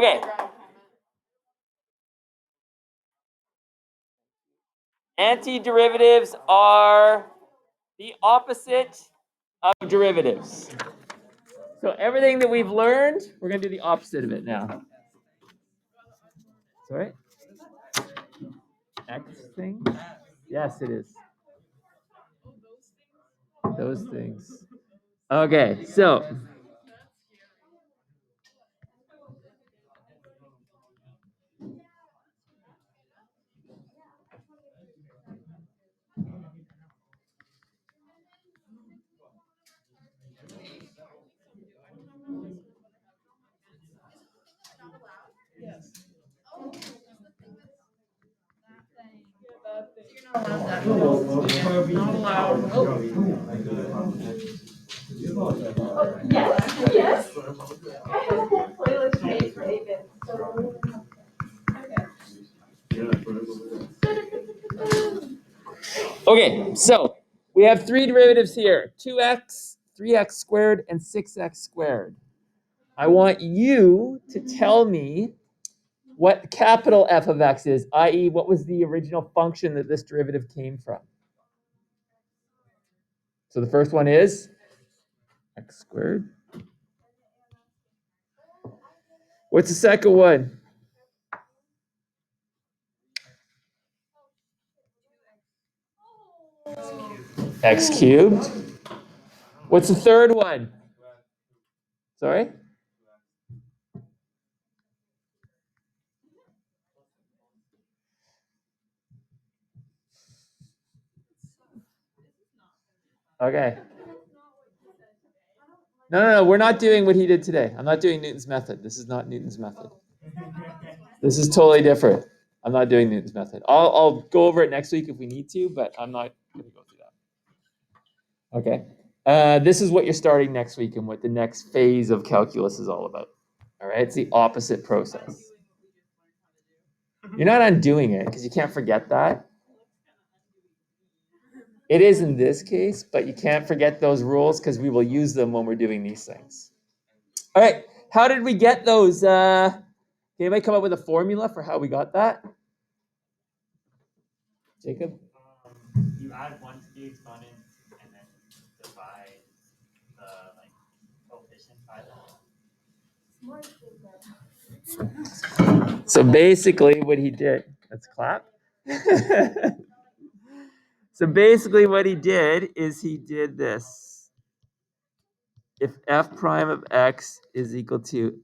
Okay. Antiderivatives are the opposite of derivatives. So everything that we've learned, we're going to do the opposite of it now. Sorry? X thing? Yes, it is. Those things. Okay, so Yes. I have a whole playlist made for David. okay, so we have three derivatives here: 2x, 3x squared, and 6x squared. I want you to tell me what capital F of x is, i.e. what was the original function that this derivative came from. So the first one is x squared. What's the second one? X cubed. What's the third one? Sorry? Okay. No, we're not doing what he did today. I'm not doing Newton's method. This is not Newton's method. This is totally different. I'm not doing Newton's method. I'll go over it next week if we need to, but I'm not going to go through that. Okay. This is what you're starting next week and what the next phase of calculus is all about. All right. It's the opposite process. You're not undoing it because you can't forget that. It is in this case, but you can't forget those rules because we will use them when we're doing these things. All right. How did we get those? Can anybody come up with a formula for how we got that? Jacob? You add 1 to the exponent and then divide the coefficient by So basically what he did, let's clap. So basically what he did is he did this. If f prime of x is equal to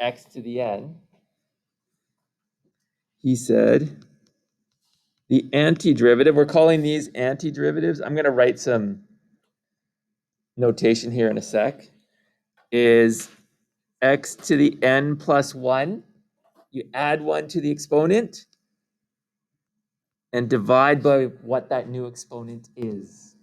x to the n, he said the antiderivative, we're calling these antiderivatives. I'm going to write some notation here in a sec, is x to the n plus 1. You add 1 to the exponent and divide by what that new exponent is.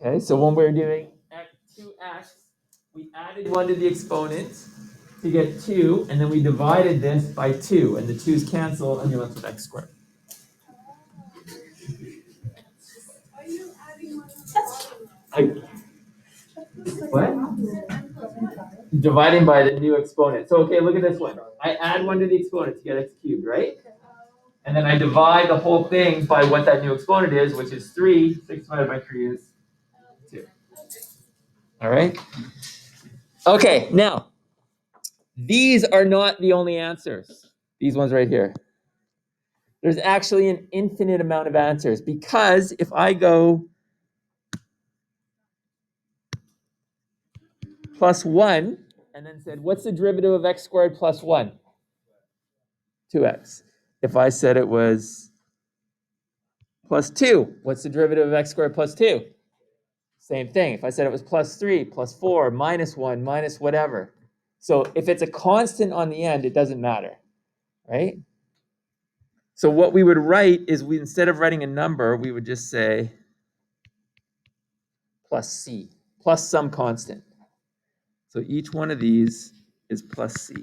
Okay, so when we're doing 2x, we added 1 to the exponent to get 2, and then we divided this by 2, and the 2's cancel, and you're left with x squared. Are you adding one? What? Dividing by the new exponent. So, okay, look at this one. I add 1 to the exponent to get x cubed, right? And then I divide the whole thing by what that new exponent is, which is 3. 6 divided by 3 is 2. All right? Okay, now, these are not the only answers. These ones right here. There's actually an infinite amount of answers because if I go plus 1 and then said, what's the derivative of x squared plus 1? 2x. If I said it was plus 2, what's the derivative of x squared plus 2? Same thing. If I said it was plus 3, plus 4, minus 1, minus whatever. So if it's a constant on the end, it doesn't matter, right? So what we would write is instead of writing a number, we would just say plus c, plus some constant. So each one of these is plus c.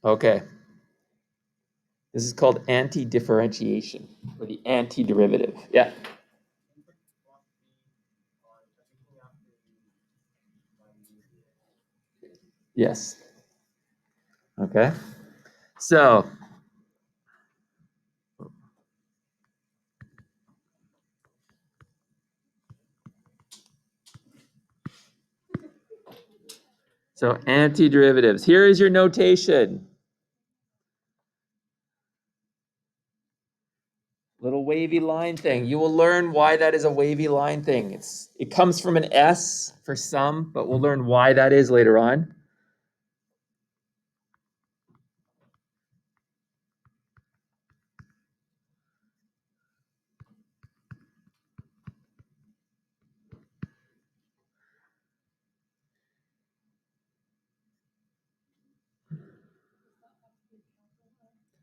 Okay. This is called anti-differentiation, or the antiderivative. Yeah. Yes. Okay. So antiderivatives. Here is your notation. Little wavy line thing. You will learn why that is a wavy line thing. It comes from an S for some, but we'll learn why that is later on.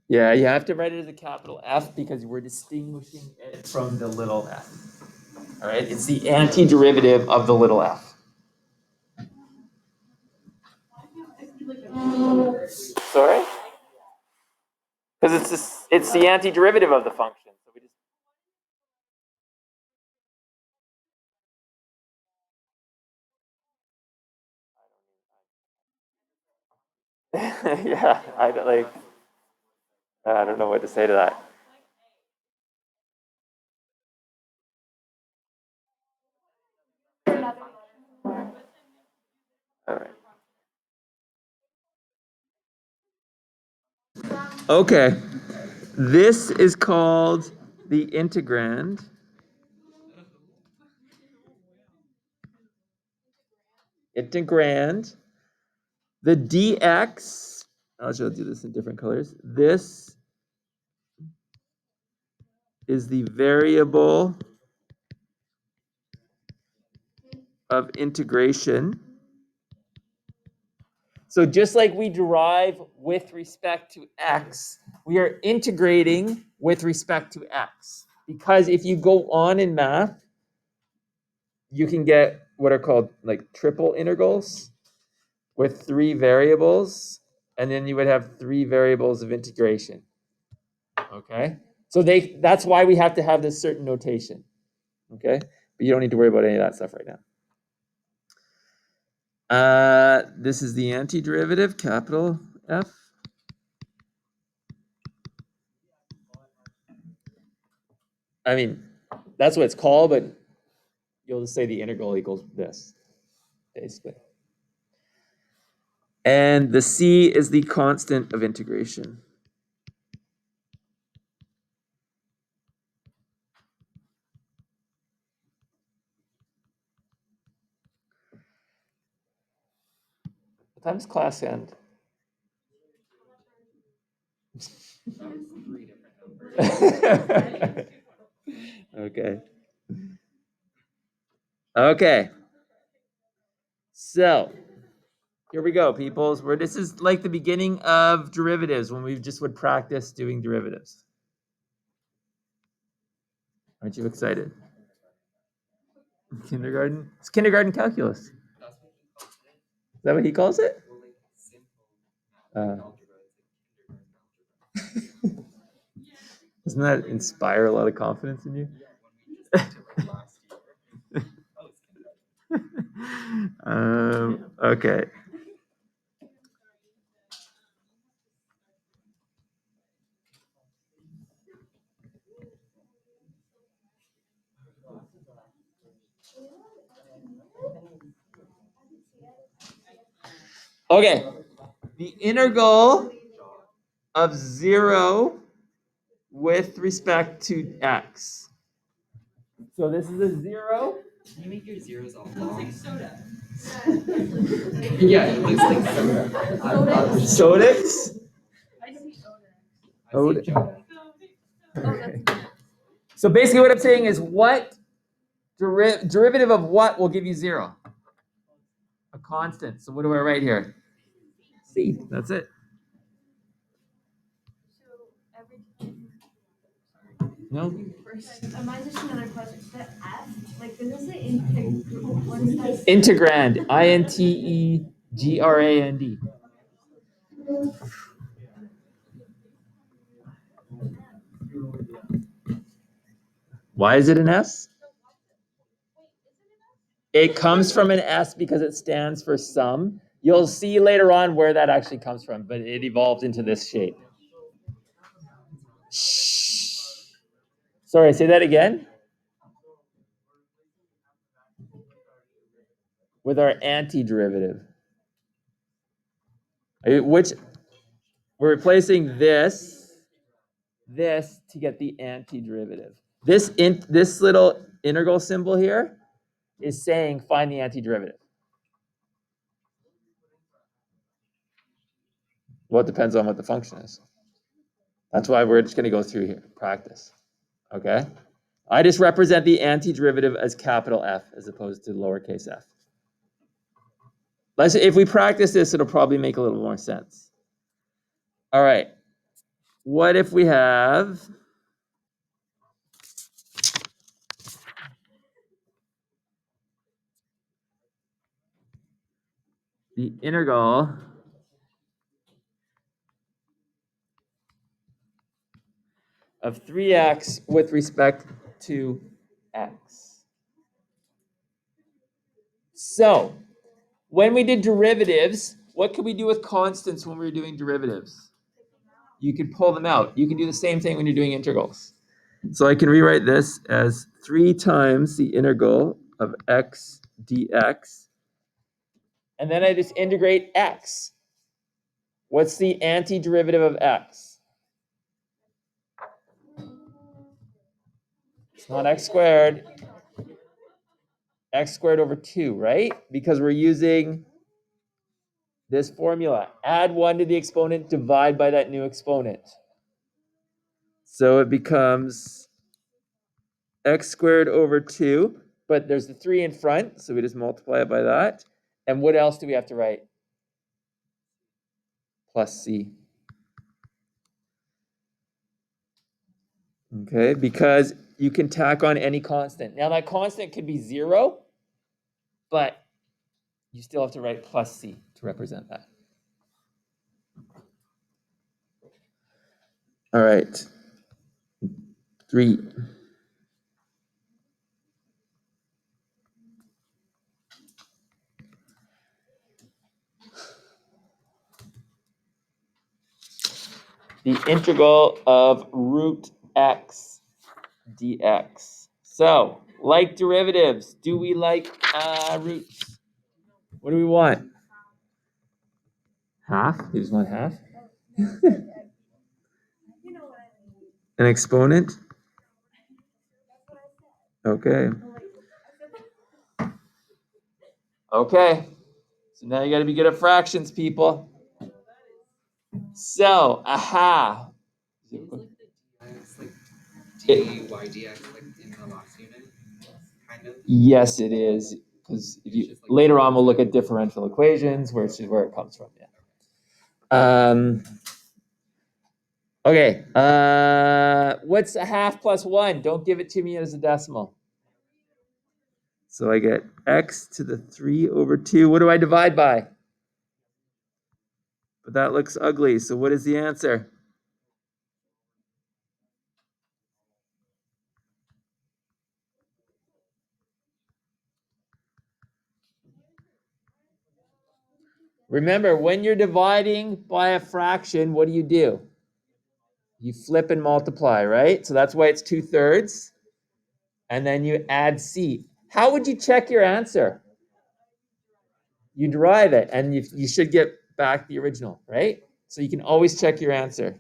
Yeah, you have to write it as a capital F because we're distinguishing it from the little f. All right, it's the antiderivative of the little f. Sorry? Because it's the antiderivative of the function. So we just yeah, I don't know what to say to that. All right. Okay. This is called the integrand. Integrand. The dx, I'll show you this in different colors. This is the variable of integration. So just like we derive with respect to x, we are integrating with respect to x. Because if you go on in math, you can get what are called like triple integrals with 3 variables, and then you would have 3 variables of integration. Okay? So that's why we have to have this certain notation. Okay? But you don't need to worry about any of that stuff right now. This is the antiderivative, capital F. I mean, that's what it's called, but you'll just say the integral equals this, basically. And the C is the constant of integration. What time does class end? Okay. Okay. So here we go, peoples. This is like the beginning of derivatives when we just would practice doing derivatives. Aren't you excited? Kindergarten? It's kindergarten calculus. Is that what he calls it? Doesn't that inspire a lot of confidence in you? Okay. Okay. The integral of 0 with respect to x. So this is a 0. Can you make your zeros all long? Looks like soda. Yeah, it looks like soda. Sodix? I see soda. I see Joda. Okay. So basically what I'm saying is what derivative of what will give you 0? A constant. So what do I write here? C. That's it. So every time. No? Mine just another question. The F, like, does it say what is that? Integrand. Integrand. Why is it an S? It comes from an S because it stands for sum. You'll see later on where that actually comes from, but it evolved into this shape. Sorry, say that again. With our antiderivative. Which we're replacing this to get the antiderivative. This little integral symbol here is saying find the antiderivative. Well, it depends on what the function is. That's why we're just going to go through here, practice. Okay? I just represent the antiderivative as capital F as opposed to lowercase f. If we practice this, it'll probably make a little more sense. All right. What if we have the integral of 3x with respect to x? So, when we did derivatives, what could we do with constants when we were doing derivatives? You could pull them out. You can do the same thing when you're doing integrals. So I can rewrite this as 3 times the integral of x dx. And then I just integrate x. What's the antiderivative of x? It's not x squared. X squared over 2, right? Because we're using this formula. Add 1 to the exponent, divide by that new exponent. So it becomes x squared over 2, but there's the 3 in front, so we just multiply it by that. And what else do we have to write? Plus c. Okay, because you can tack on any constant. Now that constant could be 0, but you still have to write plus c to represent that. All right. 3. The integral of root x dx. So, like derivatives, do we like roots? What do we want? Half? You just want half? An exponent? Okay. Okay. So now you got to be good at fractions, people. So, aha. It's like dy dx, like in the last unit, kind of. Yes, it is. Because later on we'll look at differential equations, which is where it comes from. Yeah. Okay. What's a half plus 1? Don't give it to me as a decimal. So I get x to the 3 over 2. What do I divide by? But that looks ugly. So what is the answer? Remember, when you're dividing by a fraction, what do? You flip and multiply, right? So that's why it's 2/3. And then you add c. How would you check your answer? You derive it, and you should get back the original, right? So you can always check your answer.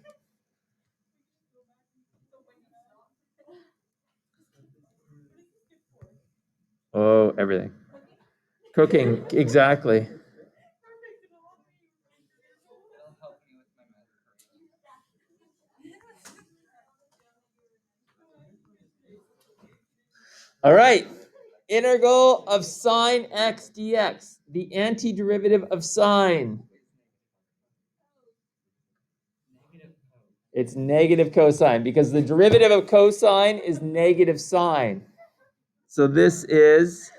Oh, everything. Cooking, exactly. All right. Integral of sine x dx, the antiderivative of sine. It's negative cosine because the derivative of cosine is negative sine. So this is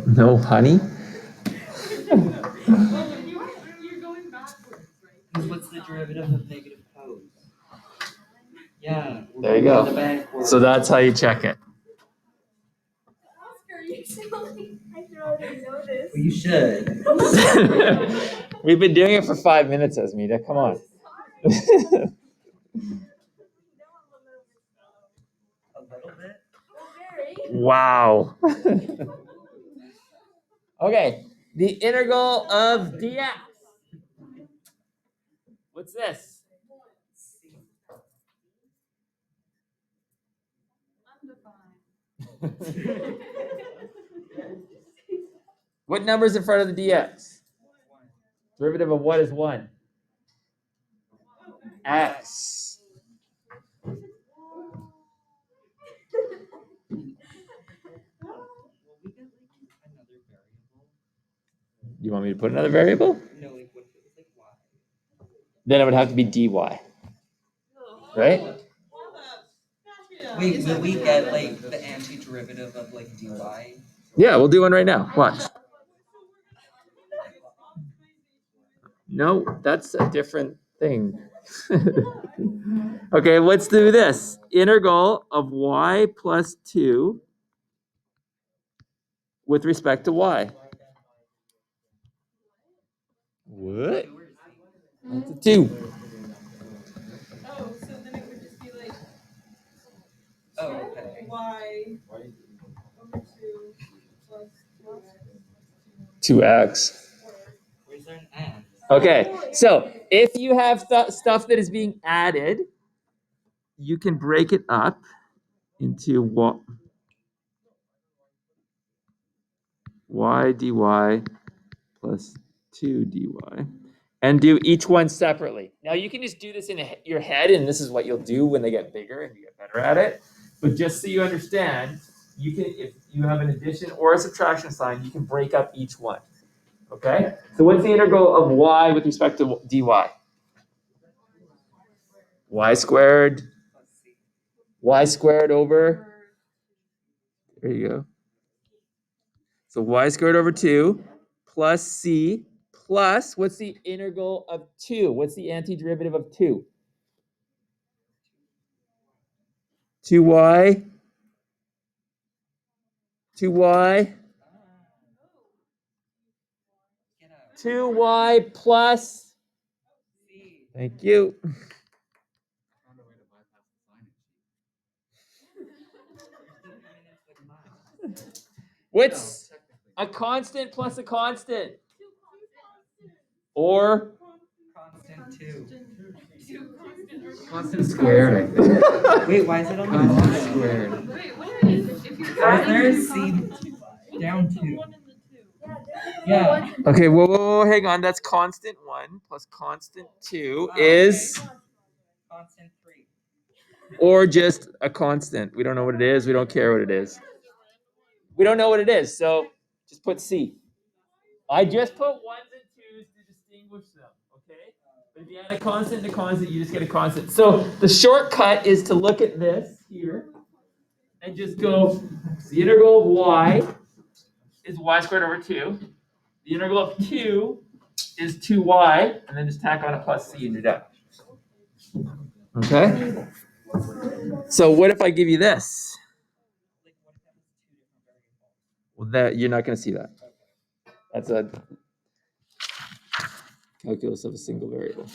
no honey. You're going backwards, right? Derivative of negative pose. Yeah. There you go. So that's how you check it. Oscar, you sound like I should already know this. Well, you should. We've been doing it for 5 minutes, Asmita. Come on. A little bit. Very. Wow. Okay, the integral of dx. What's this? What number is in front of the dx? Derivative of what is 1? X. Will we get like another variable? You want me to put another variable? No, like what if it was like y? Then it would have to be dy. Right? Wait, will we get like the antiderivative of like dy? Yeah, we'll do one right now. Watch. No, that's a different thing. Okay, let's do this. Integral of y plus 2 with respect to y. What? That's a 2. Oh, so then it would just be like Oh, okay. y over 2 plus 2x. Where's there an x? Okay, so if you have stuff that is being added, you can break it up into y dy plus 2 dy, and do each one separately. Now you can just do this in your head, and this is what you'll do when they get bigger and you get better at it. But just so you understand, you can, if you have an addition or a subtraction sign, you can break up each one. Okay? So what's the integral of y with respect to dy? Y squared. Y squared over. There you go. So y squared over 2 plus c plus, what's the integral of 2? What's the antiderivative of 2? 2y. 2y. 2y plus. Thank you. What's a constant plus a constant? Or Constant 2. Constant squared, I think. Wait, why is it on the Constant bottom? squared. Wait, what if you're Why is there a c down 2? Yeah. okay, whoa, hang on. That's constant 1 plus constant 2 is, Constant 3. or just a constant. We don't know what it is. We don't care what it is. We don't know what it is, so just put C. I just put 1s and 2s to distinguish them, okay? But if you add a constant and a constant, you just get a constant. So the shortcut is to look at this here and just go, the integral of y is y squared over 2. The integral of 2 is 2y, and then just tack on a plus c and you're done. Okay? So what if I give you this? Well, that you're not going to see that. That's a calculus of a single variable.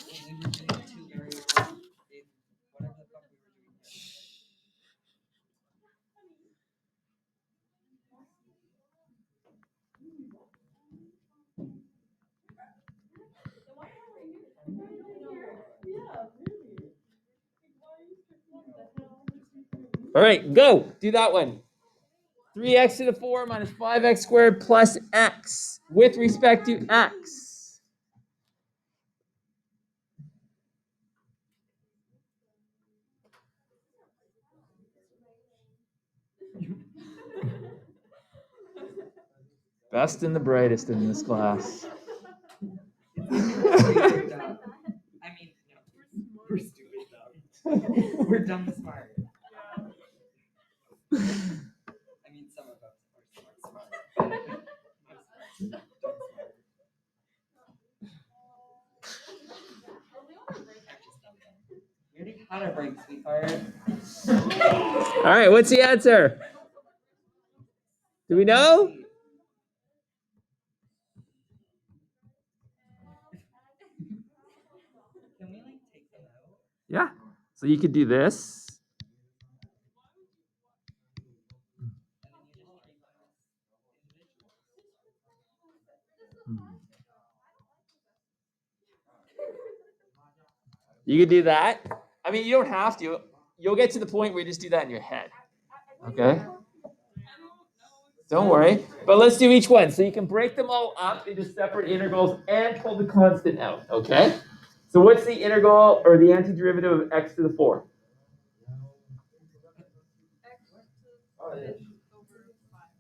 All right, go. Do that one. 3x to the 4 minus 5x squared plus x with respect to x. Best and the brightest in this class. I mean, no. We're stupid dumb. We're dumb smart. I mean, some of us are smart. But most of us dumb smart. On a break, sweetheart. All right, what's the answer? Do we know? Can we like take them out? Yeah. So you could do this. You could do that. I mean, you don't have to. You'll get to the point where you just do that in your head. Okay? Don't worry. But let's do each one. So you can break them all up into separate integrals and pull the constant out. Okay? So what's the integral or the antiderivative of x to the 4?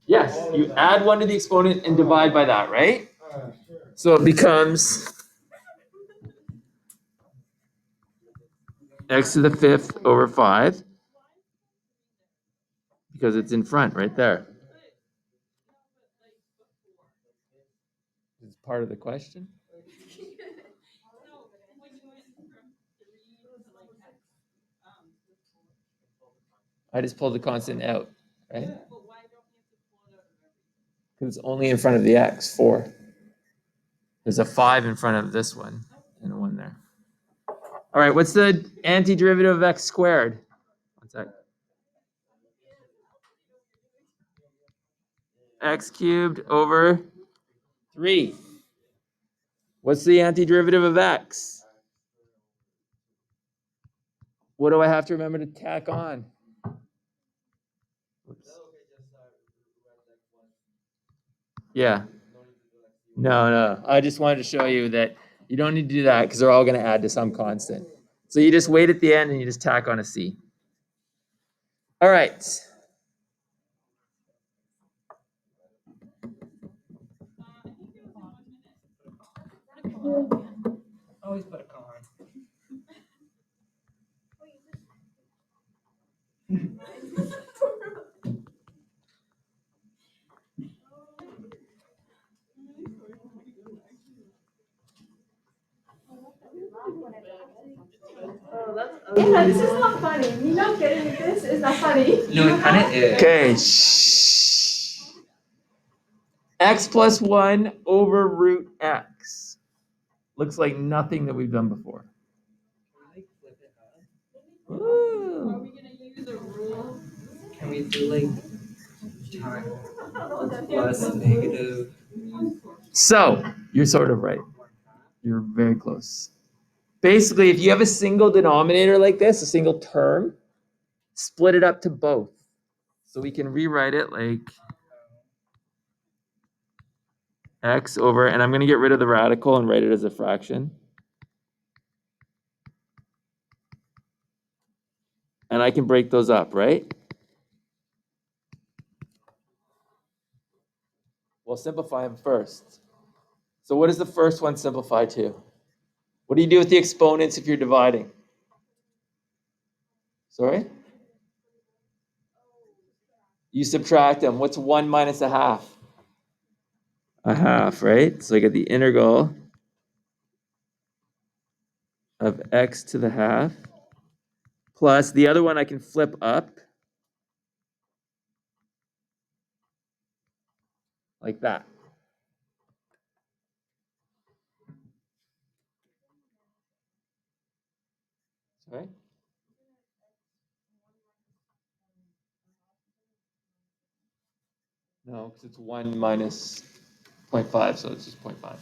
Yes, you add 1 to the exponent and divide by that, right? So it becomes x to the 5th over 5 because it's in front right there. It's part of the question. I just pulled the constant out, right? Because it's only in front of the x, 4. There's a 5 in front of this one and a 1 there. All right, what's the antiderivative of x squared? One sec. X cubed over 3. What's the antiderivative of x? What do I have to remember to tack on? Oops. Yeah. No. I just wanted to show you that you don't need to do that because they're all going to add to some constant. So you just wait at the end and you just tack on a c. All right. Always put a car. Oh, that's ugly. Yeah, this is not funny. Me not getting this is not funny. No, it kind of is. Okay. Shh. X plus 1 over root x. Looks like nothing that we've done before. Can we like flip it up? Ooh. Can we do like time plus negative? So, you're sort of right. You're very close. Basically, if you have a single denominator like this, a single term, split it up to both. So we can rewrite it like x over, and I'm going to get rid of the radical and write it as a fraction. And I can break those up, right? We'll simplify them first. So what does the first one simplify to? What do you do with the exponents if you're dividing? Sorry? You subtract them. What's 1 minus a half? A half, right? So I get the integral of x to the half plus the other one I can flip up like that. Sorry? No, because it's 1 minus 0.5, so it's just 0.5.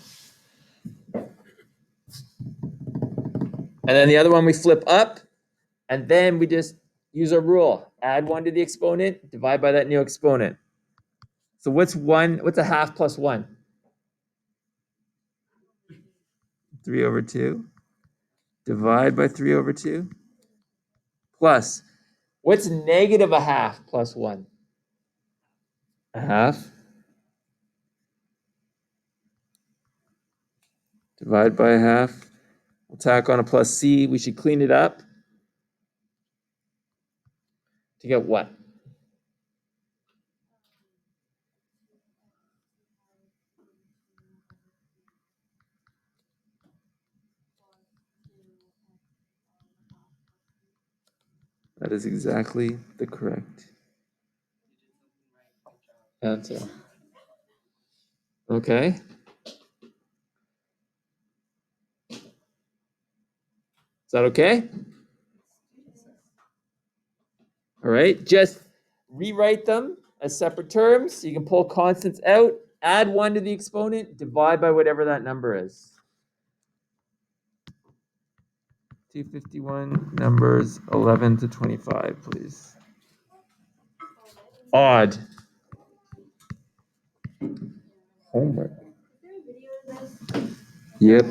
And then the other one we flip up, and then we just use our rule. Add 1 to the exponent, divide by that new exponent. So what's a half plus 1? 3 over 2. Divide by 3 over 2. Plus, what's negative a half plus 1? A half. Divide by a half. We'll tack on a plus c. We should clean it up to get what? That is exactly the correct answer. Okay. Is that okay? All right. Just rewrite them as separate terms. So you can pull constants out, add 1 to the exponent, divide by whatever that number is. 251 numbers 11 to 25, please. Odd. Homework. Yep.